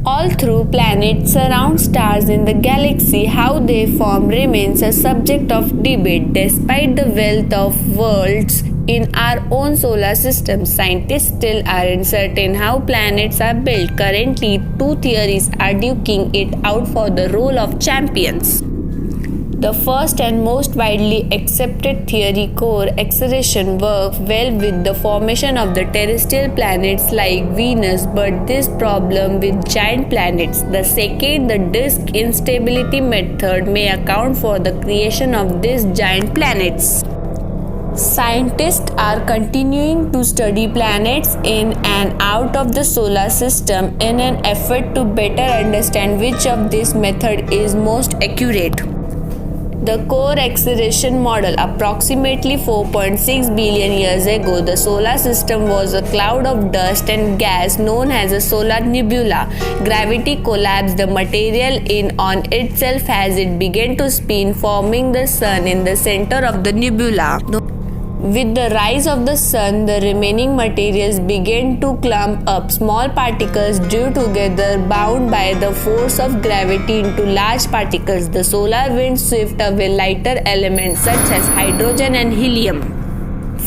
Although planets surround stars in the galaxy, how they form remains a subject of debate. Despite the wealth of worlds in our own solar system, scientists still aren't certain how planets are built. Currently, two theories are duking it out for the role of champions. The first and most widely accepted theory, core acceleration, works well with the formation of the terrestrial planets like Venus, but this problem with giant planets. The second, the disk instability method, may account for the creation of these giant planets. Scientists are continuing to study planets in and out of the solar system in an effort to better understand which of this method is most accurate. The core acceleration model. Approximately 4.6 billion years ago, the solar system was a cloud of dust and gas known as a solar nebula. Gravity collapsed the material in on itself as it began to spin, forming the sun in the center of the nebula. With the rise of the sun, the remaining materials began to clump up. Small particles drew together, bound by the force of gravity into large particles. The solar wind swept away lighter elements such as hydrogen and helium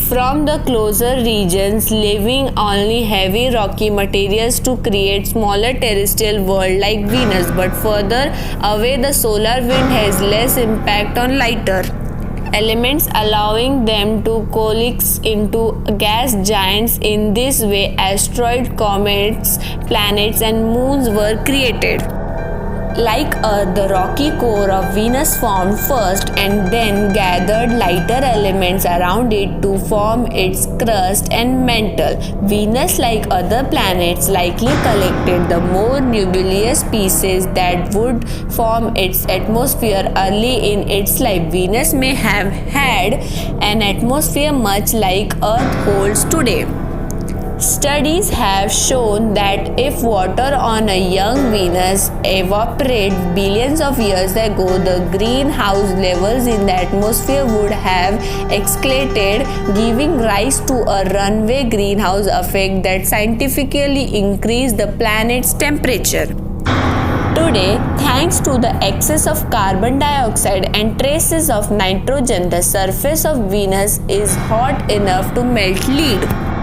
from the closer regions, leaving only heavy rocky materials to create smaller terrestrial worlds like Venus. But further away, the solar wind has less impact on lighter elements, allowing them to coalesce into gas giants. In this way, asteroids, comets, planets, and moons were created. Like Earth, the rocky core of Venus formed first and then gathered lighter elements around it to form its crust and mantle. Venus, like other planets, likely collected the more nebulous pieces that would form its atmosphere early in its life. Venus may have had an atmosphere much like Earth holds today. Studies have shown that if water on a young Venus evaporated billions of years ago, the greenhouse levels in the atmosphere would have escalated, giving rise to a runaway greenhouse effect that scientifically increased the planet's temperature. Today, thanks to the excess of carbon dioxide and traces of nitrogen, the surface of Venus is hot enough to melt lead.